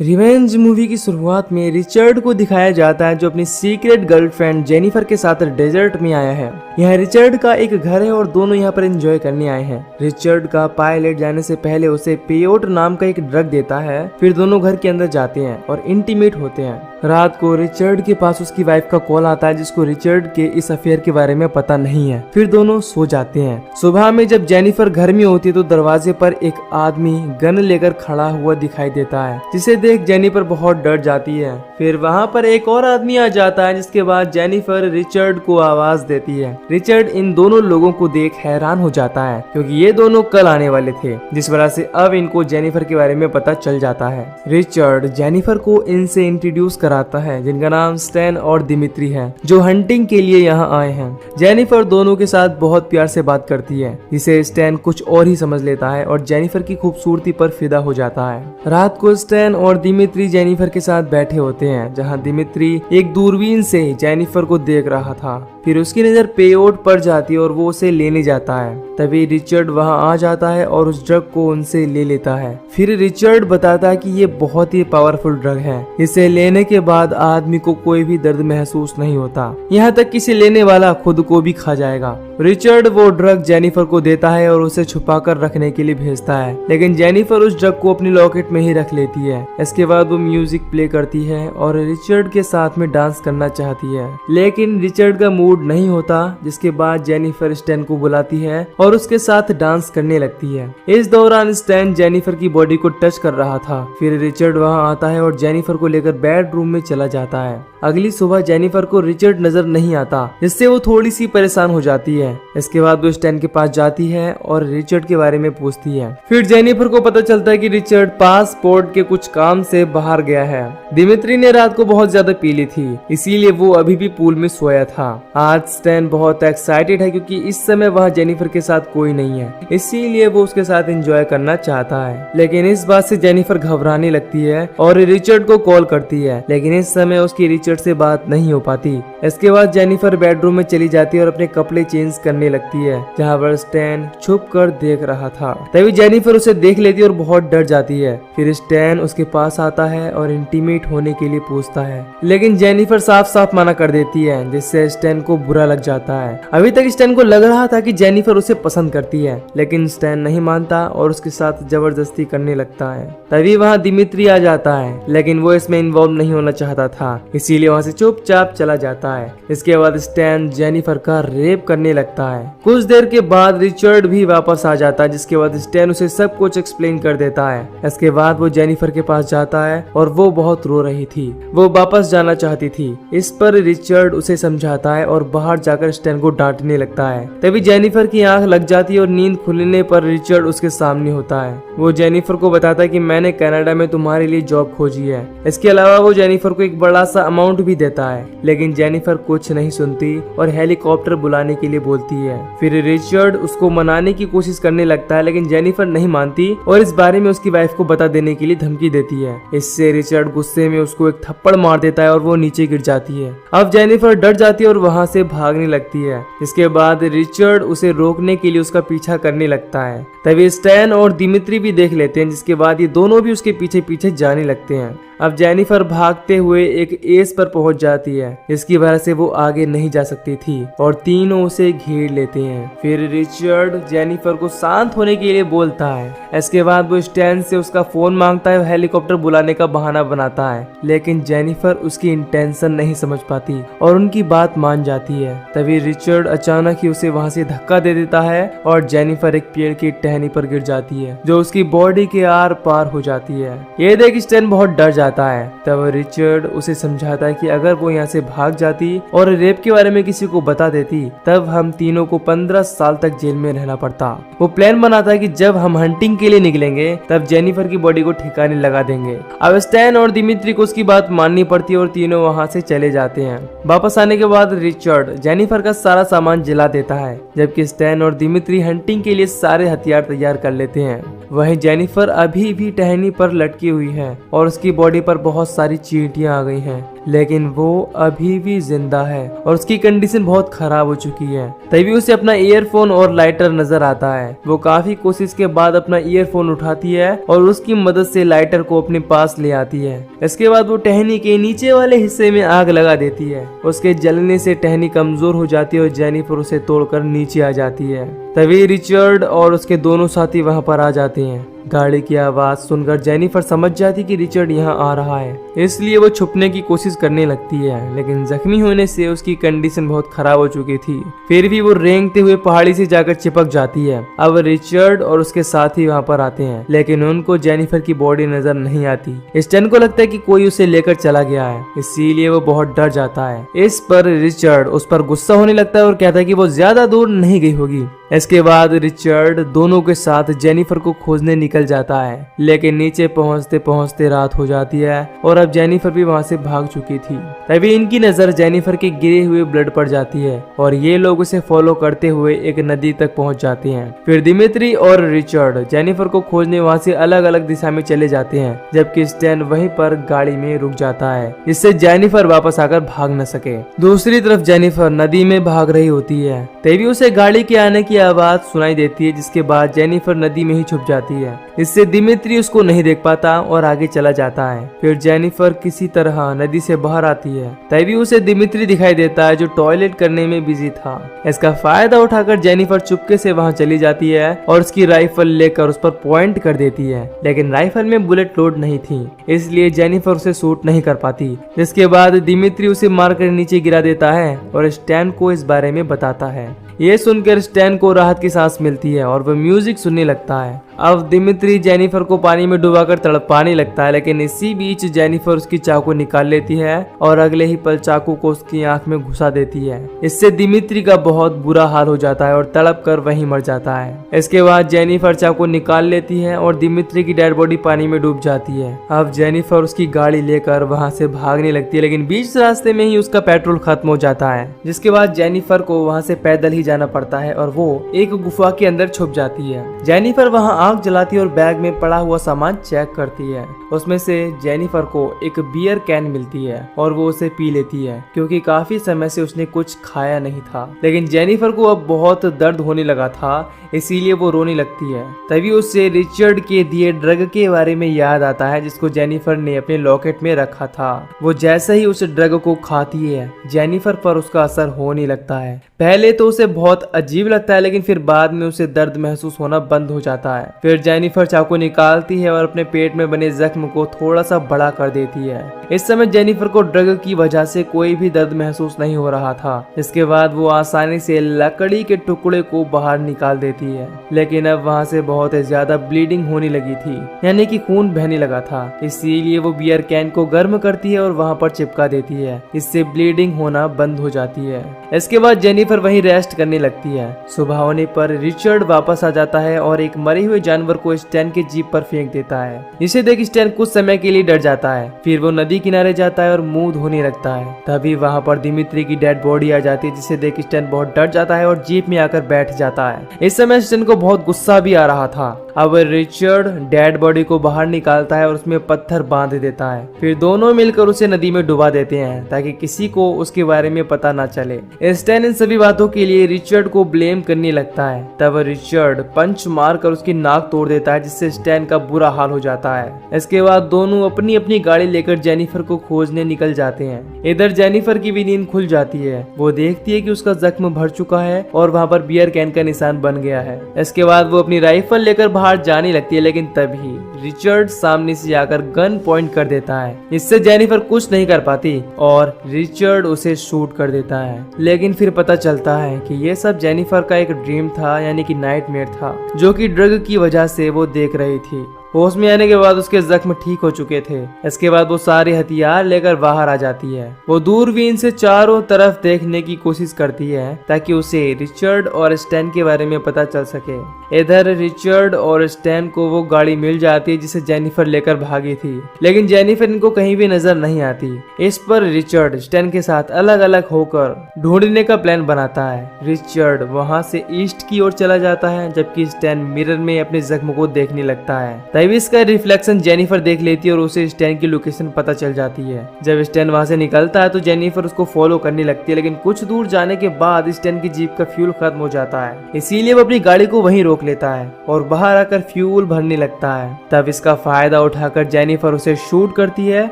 Revenge movie की शुरुआत में रिचर्ड को दिखाया जाता है जो अपनी सीक्रेट गर्लफ्रेंड जेनिफर के साथ डेजर्ट में आया है। यह रिचर्ड का एक घर है और दोनों यहाँ पर एंजॉय करने आए हैं। रिचर्ड का पायलट जाने से पहले उसे पेयोट नाम का एक ड्रग देता है, फिर दोनों घर के अंदर जाते हैं और इंटीमेट होते हैं। रात को रिचर्ड के पास उसकी वाइफ का कॉल आता है जिसको रिचर्ड के इस अफेयर के बारे में पता नहीं है। फिर दोनों सो जाते हैं। सुबह में जब जेनिफर घर में होती है तो दरवाजे पर एक आदमी गन लेकर खड़ा हुआ दिखाई देता है, जिसे देख जेनिफर बहुत डर जाती है। फिर वहाँ पर एक और आदमी आ जाता है, जिसके बाद जेनिफर रिचर्ड को आवाज देती है। रिचर्ड इन दोनों लोगों को देख हैरान हो जाता है क्योंकि ये दोनों कल आने वाले थे, जिस वजह से अब इनको जेनिफर के बारे में पता चल जाता है। रिचर्ड जेनिफर को इनसे इंट्रोड्यूस कराता है जिनका नाम स्टैन और दिमित्री है, जो हंटिंग के लिए यहाँ आए हैं। जेनिफर दोनों के साथ बहुत प्यार से बात करती है, जिसे स्टैन कुछ और ही समझ लेता है और जेनिफर की खूबसूरती पर फिदा हो जाता है। रात को स्टैन और दिमित्री जेनिफर के साथ बैठे होते हैं, जहाँ दिमित्री एक दूरबीन से जेनिफर को देख रहा था। फिर उसकी नजर पेयोट पर जाती है और वो उसे लेने जाता है। तभी रिचर्ड वहां आ जाता है और उस ड्रग को उनसे ले लेता है। फिर रिचर्ड बताता है कि ये बहुत ही पावरफुल ड्रग है, इसे लेने के बाद आदमी को कोई भी दर्द महसूस नहीं होता, यहाँ तक कि इसे लेने वाला खुद को भी खा जाएगा। रिचर्ड वो ड्रग जेनिफर को देता है और उसे छुपा कर रखने के लिए भेजता है, लेकिन जेनिफर उस ड्रग को अपनी लॉकेट में ही रख लेती है। इसके बाद वो म्यूजिक प्ले करती है और रिचर्ड के साथ में डांस करना चाहती है, लेकिन रिचर्ड का मूड नहीं होता, जिसके बाद जेनिफर स्टैन को बुलाती है और उसके साथ डांस करने लगती है। इस दौरान स्टैन जेनिफर की बॉडी को टच कर रहा था। फिर रिचर्ड वहां आता है और जेनिफर को लेकर बेडरूम में चला जाता है। अगली सुबह जेनिफर को रिचर्ड नजर नहीं आता, जिससे वो थोड़ी सी परेशान हो जाती है। इसके बाद वो स्टैन के पास जाती है और रिचर्ड के बारे में पूछती है। फिर जेनिफर को पता चलता है कि रिचर्ड पासपोर्ट के कुछ काम से बाहर गया है। दिमित्री ने रात को बहुत ज्यादा पी ली थी, इसीलिए वो अभी भी पूल में सोया था। आज स्टैन बहुत एक्साइटेड है क्योंकि इस समय वहाँ जेनिफर के साथ कोई नहीं है, इसीलिए वो उसके साथ एंजॉय करना चाहता है। लेकिन इस बात से जेनिफर घबराने लगती है और रिचर्ड को कॉल करती है, लेकिन इस समय उसकी रिचर्ड से बात नहीं हो पाती। इसके बाद जेनिफर बेडरूम में चली जाती है और अपने कपड़े चेंज करने लगती है, जहाँ पर स्टैन छुप कर देख रहा था। तभी जेनिफर उसे देख लेती है और बहुत डर जाती है। फिर स्टैन उसके पास आता है और इंटीमेट होने के लिए पूछता है, लेकिन जेनिफर साफ साफ मना कर देती है, जिससे स्टैन को बुरा लग जाता है। अभी तक स्टैन को लग रहा था कि जेनिफर उसे पसंद करती है, लेकिन स्टैन नहीं मानता और उसके साथ जबरदस्ती करने लगता है। तभी वहाँ दिमित्री आ जाता है, लेकिन वो इसमें इन्वॉल्व नहीं होना चाहता था, इसीलिए वहाँ से चुपचाप चला जाता है। इसके बाद स्टैन जेनिफर का रेप करने लगता है। कुछ देर के बाद रिचर्ड भी वापस आ जाता है, जिसके बाद स्टैन उसे सब कुछ एक्सप्लेन कर देता है। इसके बाद वो जेनिफर के पास जाता है और वो बहुत रो रही थी, वो वापस जाना चाहती थी। इस पर रिचर्ड उसे समझाता है और बाहर जाकर स्टैन को डांटने लगता है। तभी जेनिफर की आंख लग जाती है और नींद खुलने पर रिचर्ड उसके सामने होता है। वो जेनिफर को बताता है कि मैंने कनाडा में तुम्हारे लिए जॉब खोजी है। इसके अलावा वो जेनिफर को एक बड़ा सा अमाउंट भी देता है, लेकिन जेनिफर कुछ नहीं सुनती और हेलीकॉप्टर बुलाने के लिए बोलती है। फिर रिचर्ड उसको मनाने की कोशिश करने लगता है, लेकिन जेनिफर नहीं मानती और इस बारे में उसकी वाइफ को बता देने के लिए धमकी देती है। इससे रिचर्ड गुस्से में उसको एक थप्पड़ मार देता है और वो नीचे गिर जाती है। अब जेनिफर डर जाती है और वहाँ से भागने लगती है। इसके बाद रिचर्ड उसे रोकने के लिए उसका पीछा करने लगता है। तभी स्टैन और दिमित्री भी देख लेते हैं, जिसके बाद ये दोनों भी उसके पीछे पीछे जाने लगते हैं। अब जेनिफर भागते हुए एक एज पर पहुंच जाती है, जिसकी वजह से वो आगे नहीं जा सकती थी और तीनों उसे घेर लेते हैं। फिर रिचर्ड जेनिफर को शांत होने के लिए बोलता है। इसके बाद वो स्टैन से उसका फोन मांगता है, हेलीकॉप्टर बुलाने का बहाना बनाता है, लेकिन जेनिफर उसकी इंटेंशन नहीं समझ पाती और उनकी बात मान जाती है। तभी रिचर्ड अचानक ही उसे वहाँ से धक्का दे देता है और जेनिफर एक पेड़ की टहनी पर गिर जाती है, जो उसकी बॉडी के आर पार हो जाती है। ये देख स्टैन बहुत डर जाता है। तब रिचर्ड उसे समझाता है कि अगर वो यहाँ से भाग जाती और रेप के बारे में किसी को बता देती, तब हम तीनों को 15 साल तक जेल में रहना पड़ता। वो प्लान बनाता है कि जब हम हंटिंग के लिए निकलेंगे तब जेनिफर की बॉडी को ठिकाने लगा देंगे। अब स्टैन और दिमित्री को उसकी बात माननी पड़ती है और तीनों वहाँ से चले जाते हैं। वापस आने के बाद रिचर्ड जेनिफर का सारा सामान जला देता है, जबकि स्टैन और दिमित्री हंटिंग के लिए सारे हथियार तैयार कर लेते हैं। वहीं जेनिफर अभी भी टहनी पर लटकी हुई है और उसकी बॉडी पर बहुत सारी चींटियां आ गई हैं। लेकिन वो अभी भी जिंदा है और उसकी कंडीशन बहुत खराब हो चुकी है। तभी उसे अपना ईयरफोन और लाइटर नजर आता है। वो काफी कोशिश के बाद अपना ईयरफोन उठाती है और उसकी मदद से लाइटर को अपने पास ले आती है। इसके बाद वो टहनी के नीचे वाले हिस्से में आग लगा देती है। उसके जलने से टहनी कमजोर हो जाती है और जेनिफर उसे तोड़कर नीचे आ जाती है। तभी रिचर्ड और उसके दोनों साथी वहां पर आ जाते हैं। गाड़ी की आवाज सुनकर जेनिफर समझ जाती कि रिचर्ड यहाँ आ रहा है, इसलिए वो छुपने की कोशिश करने लगती है, लेकिन जख्मी होने से उसकी कंडीशन बहुत खराब हो चुकी थी। फिर भी वो रेंगते हुए पहाड़ी से जाकर चिपक जाती है। अब रिचर्ड और उसके साथी वहाँ पर आते हैं, लेकिन उनको जेनिफर की बॉडी नजर नहीं आती। स्टैन को लगता है कि कोई उसे लेकर चला गया है, इसीलिए वो बहुत डर जाता है। इस पर रिचर्ड उस पर गुस्सा होने लगता है और कहता है कि वो ज्यादा दूर नहीं गई होगी। इसके बाद रिचर्ड दोनों के साथ जेनिफर को खोजने निकल जाता है, लेकिन नीचे पहुंचते पहुंचते रात हो जाती है और अब जेनिफर भी वहां से भाग चुकी थी। तभी इनकी नजर जेनिफर के गिरे हुए ब्लड पर जाती है और ये लोग उसे फॉलो करते हुए एक नदी तक पहुंच जाते हैं। फिर दिमित्री और रिचर्ड जेनिफर को खोजने वहां से अलग अलग दिशा में चले जाते हैं, जबकि स्टैन वहीं पर गाड़ी में रुक जाता है, जिससे जेनिफर वापस आकर भाग न सके। दूसरी तरफ जेनिफर नदी में भाग रही होती है, तभी उसे गाड़ी के आने की आवाज सुनाई देती है, जिसके बाद जेनिफर नदी में ही छुप जाती है। इससे दिमित्री उसको नहीं देख पाता और आगे चला जाता है। फिर जेनिफर किसी तरह नदी से बाहर आती है, तभी उसे दिमित्री दिखाई देता है जो टॉयलेट करने में बिजी था। इसका फायदा उठाकर जेनिफर चुपके से वहां चली जाती है और उसकी राइफल लेकर उस पर पॉइंट कर देती है, लेकिन राइफल में बुलेट लोड नहीं थी, इसलिए जेनिफर उसे शूट नहीं कर पाती। जिसके बाद दिमित्री उसे मारकर नीचे गिरा देता है और स्टैन को इस बारे में बताता है। ये सुनकर स्टैन को राहत की सांस मिलती है और वह म्यूजिक सुनने लगता है। अब दिमित्री जेनिफर को पानी में डुबाकर तड़पाने लगता है, लेकिन इसी बीच जेनिफर उसकी चाकू निकाल लेती है और अगले ही पल चाकू को उसकी आंख में घुसा देती है। इससे दिमित्री का बहुत बुरा हाल हो जाता है और तड़प कर वहीं मर जाता है। इसके बाद जेनिफर चाकू निकाल लेती है और दिमित्री की डेड बॉडी पानी में डूब जाती है। अब जेनिफर उसकी गाड़ी लेकर वहाँ से भागने लगती है, लेकिन बीच रास्ते में ही उसका पेट्रोल खत्म हो जाता है, जिसके बाद जेनिफर को वहाँ से पैदल ही जाना पड़ता है और वो एक गुफा के अंदर छुप जाती है। जेनिफर वहाँ आग जलाती है और बैग में पड़ा हुआ सामान चेक करती है। उसमें से जेनिफर को एक बियर कैन मिलती है और वो उसे पी लेती है, क्योंकि काफी समय से उसने कुछ खाया नहीं था। लेकिन जेनिफर को अब बहुत दर्द होने लगा था, इसीलिए वो रोने लगती है। तभी उससे रिचर्ड के दिए ड्रग के बारे में याद आता है, जिसको जेनिफर ने अपने लॉकेट में रखा था। वो जैसे ही उस ड्रग को खाती है, जेनिफर पर उसका असर होने लगता है। पहले तो उसे बहुत अजीब लगता है, लेकिन फिर बाद में उसे दर्द महसूस होना बंद हो जाता है। फिर जेनिफर चाकू निकालती है और अपने पेट में बने जख्म को थोड़ा सा बड़ा कर देती है। इस समय जेनिफर को ड्रग की वजह से कोई भी दर्द महसूस नहीं हो रहा था। इसके बाद वो आसानी से लकड़ी के टुकड़े को बाहर निकाल देती है, लेकिन अब वहाँ से बहुत ज्यादा ब्लीडिंग होने लगी थी, यानी कि खून बहने लगा था। इसीलिए वो बियर कैन को गर्म करती है और वहाँ पर चिपका देती है, इससे ब्लीडिंग होना बंद हो जाती है। इसके बाद जेनिफर वहीं रेस्ट करने लगती है। सुबह होने पर रिचर्ड वापस आ जाता है और एक मरे हुए जानवर को स्टैन के जीप पर फेंक देता है, जिसे देख स्टैन कुछ समय के लिए डर जाता है। फिर वो नदी किनारे जाता है और मुंह धोने लगता है। तभी वहाँ पर दिमित्री की डेड बॉडी आ जाती है, जिसे देख स्टैन बहुत डर जाता है और जीप में आकर बैठ जाता है। इस समय स्टैन को बहुत गुस्सा भी आ रहा था। अब रिचर्ड डेड बॉडी को बाहर निकालता है और उसमें पत्थर बांध देता है। फिर दोनों मिलकर उसे नदी में डुबा देते हैं, ताकि किसी को उसके बारे में पता ना चले। स्टैन इन सभी बातों के लिए रिचर्ड को ब्लेम करने लगता है। तब रिचर्ड पंच मारकर उसकी नाक तोड़ देता है, जिससे स्टैन का बुरा हाल हो जाता है। इसके बाद दोनों अपनी अपनी गाड़ी लेकर जेनिफर को खोजने निकल जाते हैं। इधर जेनिफर की भी नींद खुल जाती है। वो देखती है कि उसका जख्म भर चुका है और वहाँ पर बियर कैन का निशान बन गया है। इसके बाद वो अपनी राइफल लेकर बाहर जाने लगती है, लेकिन तभी रिचर्ड सामने से आकर गन पॉइंट कर देता है। इससे जेनिफर कुछ नहीं कर पाती और रिचर्ड उसे शूट कर देता है। लेकिन फिर पता चलता है कि ये सब जेनिफर का एक ड्रीम था, यानी कि नाइटमेयर था, जो कि ड्रग की वजह से वो देख रही थी। होश में आने के बाद उसके जख्म ठीक हो चुके थे। इसके बाद वो सारे हथियार लेकर बाहर आ जाती है। वो दूरबीन से चारों तरफ देखने की कोशिश करती है, ताकि उसे रिचर्ड और स्टैन के बारे में पता चल सके। इधर रिचर्ड और स्टैन को वो गाड़ी मिल जाती है जिसे जेनिफर लेकर भागी थी, लेकिन जेनिफर इनको कहीं भी नजर नहीं आती। इस पर रिचर्ड स्टैन के साथ अलग अलग होकर ढूंढने का प्लान बनाता है। रिचर्ड वहां से ईस्ट की ओर चला जाता है, जबकि स्टैन मिरर में अपने जख्म को देखने लगता है। तभी इसका रिफ्लेक्शन जेनिफर देख लेती है और उसे स्टैन की लोकेशन पता चल जाती है। जब स्टैन वहां से निकलता है तो जेनिफर उसको फॉलो करने लगती है, लेकिन कुछ दूर जाने के बाद स्टैन की जीप का फ्यूल खत्म हो जाता है, इसीलिए वो अपनी गाड़ी को वहीं रोक लेता है और बाहर आकर फ्यूल भरने लगता है। तब इसका फायदा उठाकर जेनिफर उसे शूट करती है,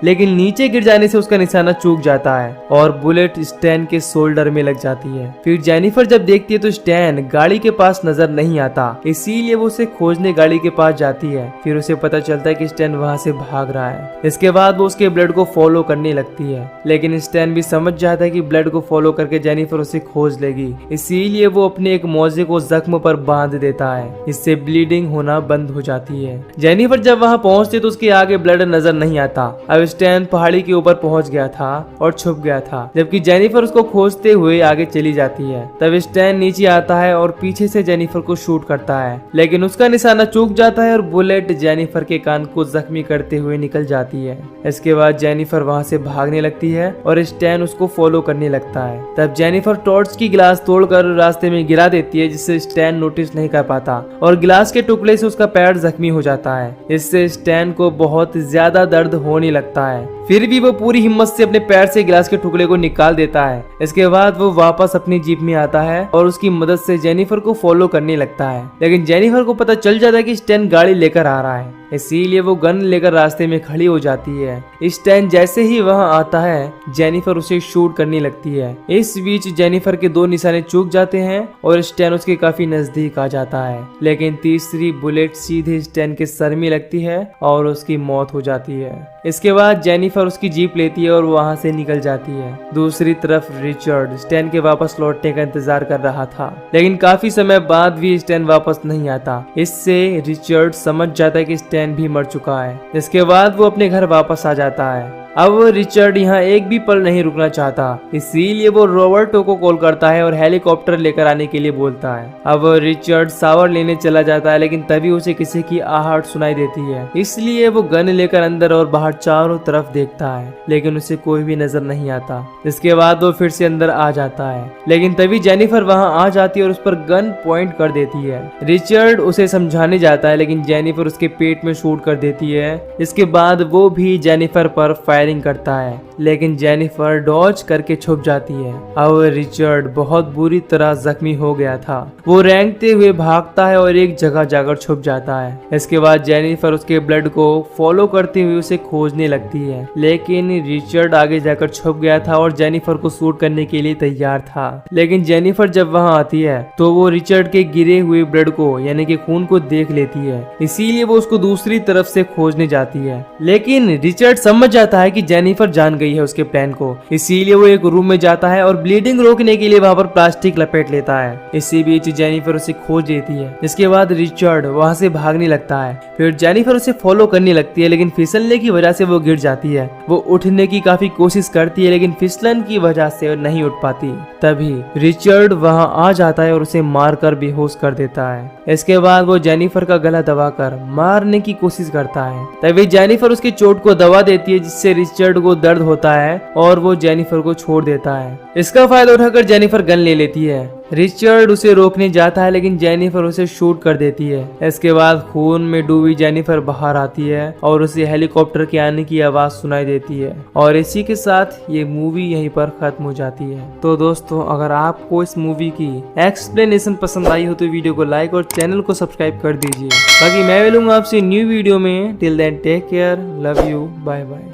लेकिन नीचे गिर जाने से उसका निशाना चूक जाता है और बुलेट स्टैन के शोल्डर में लग जाती है। फिर जेनिफर जब देखती है तो स्टैन गाड़ी के पास नजर नहीं आता, इसीलिए वो उसे खोजने गाड़ी के पास जाती है। फिर उसे पता चलता है कि स्टैन वहां से भाग रहा है। इसके बाद वो उसके ब्लड को फॉलो करने लगती है, लेकिन स्टैन भी समझ जाता है कि ब्लड को फॉलो करके जेनिफर उसे खोज लेगी, इसीलिए वो अपने एक मोजे को जख्म पर बांध देता है। इससे ब्लीडिंग होना बंद हो जाती है। जेनिफर जब वहां पहुंचती तो उसके आगे ब्लड नजर नहीं आता। अब स्टैन पहाड़ी के ऊपर पहुंच गया था और छुप गया था, जबकि जेनिफर उसको खोजते हुए आगे चली जाती है। तब स्टैन नीचे आता है और पीछे से जेनिफर को शूट करता है, लेकिन उसका निशाना चूक जाता है और बुलेट जेनिफर के कान को जख्मी करते हुए निकल जाती है। इसके बाद जेनिफर वहां से भागने लगती है और स्टैन उसको फॉलो करने लगता है। तब जेनिफर टॉर्च की गिलास तोड़कर रास्ते में गिरा देती है, जिससे स्टैन नोटिस नहीं कर पाता और गिलास के टुकड़े से उसका पैर जख्मी हो जाता है। इससे स्टैन को बहुत ज्यादा दर्द होने लगता है, फिर भी वो पूरी हिम्मत से अपने पैर से गिलास के टुकड़े को निकाल देता है। इसके बाद वो वापस अपनी जीप में आता है और उसकी मदद से जेनिफर को फॉलो करने लगता है, लेकिन जेनिफर को पता चल जाता है कि स्टैन गाड़ी लेकर आ रहा है, इसीलिए वो गन लेकर रास्ते में खड़ी हो जाती है। स्टैन जैसे ही वहां आता है जेनिफर उसे शूट करने लगती है। इस बीच जेनिफर के 2 निशाने चूक जाते हैं और स्टैन उसके काफी नजदीक आ जाता है, लेकिन तीसरी बुलेट सीधे स्टैन के सर में लगती है और उसकी मौत हो जाती है। इसके बाद जेनिफर उसकी जीप लेती है और वहां से निकल जाती है। दूसरी तरफ रिचर्ड स्टैन के वापस लौटने का इंतजार कर रहा था, लेकिन काफी समय बाद भी स्टैन वापस नहीं आता। इससे रिचर्ड समझ जाता है कि स्टैन भी मर चुका है। इसके बाद वो अपने घर वापस आ जाता है। अब रिचर्ड यहाँ एक भी पल नहीं रुकना चाहता, इसीलिए वो रॉबर्टो को कॉल करता है और हेलीकॉप्टर लेकर आने के लिए बोलता है। अब रिचर्ड शावर लेने चला जाता है, लेकिन तभी उसे किसी की आहट सुनाई देती है, इसलिए वो गन लेकर अंदर और बाहर चारों तरफ देखता है, लेकिन उसे कोई भी नजर नहीं आता। इसके बाद वो फिर से अंदर आ जाता है, लेकिन तभी जेनिफर वहाँ आ जाती है और उस पर गन पॉइंट कर देती है। रिचर्ड उसे समझाने जाता है, लेकिन जेनिफर उसके पेट में शूट कर देती है। इसके बाद वो भी जेनिफर पर फायरिंग करता है, लेकिन जेनिफर डॉज करके छुप जाती है। अब रिचर्ड बहुत बुरी तरह जख्मी हो गया था। वो रेंगते हुए भागता है और एक जगह जाकर छुप जाता है। इसके बाद जेनिफर उसके ब्लड को फॉलो करते हुए उसे खोजने लगती है, लेकिन रिचर्ड आगे जाकर छुप गया था और जेनिफर को शूट करने के लिए तैयार था। लेकिन जेनिफर जब वहां आती है तो वो रिचर्ड के गिरे हुए ब्लड को यानी कि खून को देख लेती है, इसीलिए वो उसको दूसरी तरफ से खोजने जाती है। लेकिन रिचर्ड समझ जाता है कि जेनिफर जान गई है उसके प्लान को, इसीलिए वो एक रूम में जाता है और ब्लीडिंग रोकने के लिए वहां पर प्लास्टिक लपेट लेता है। इसी बीच जेनिफर उसे खोज लेती है। इसके बाद रिचर्ड वहां से भागने लगता है। फिर जेनिफर उसे फॉलो करने लगती है, लेकिन फिसलने की वजह से वो गिर जाती है। वो उठने की काफी कोशिश करती है, लेकिन फिसलन की वजह से नहीं उठ पाती। तभी रिचर्ड वहां आ जाता है और उसे मारकर बेहोश कर देता है। इसके बाद वो जेनिफर का गला दबाकर मारने की कोशिश करता है। तभी जेनिफर उसकी चोट को दबा देती है, जिससे रिचर्ड को दर्द होता है और वो जेनिफर को छोड़ देता है। इसका फायदा उठाकर जेनिफर गन ले लेती है। रिचर्ड उसे रोकने जाता है, लेकिन जेनिफर उसे शूट कर देती है। इसके बाद खून में डूबी जेनिफर बाहर आती है और उसे हेलीकॉप्टर के आने की आवाज सुनाई देती है, और इसी के साथ ये मूवी यहीं पर खत्म हो जाती है। तो दोस्तों, अगर आपको इस मूवी की एक्सप्लेनेशन पसंद आई हो तो वीडियो को लाइक और चैनल को सब्सक्राइब कर दीजिए। बाकी मैं मिलूंगा आपसे न्यू वीडियो में। Till then take care, love you, bye bye.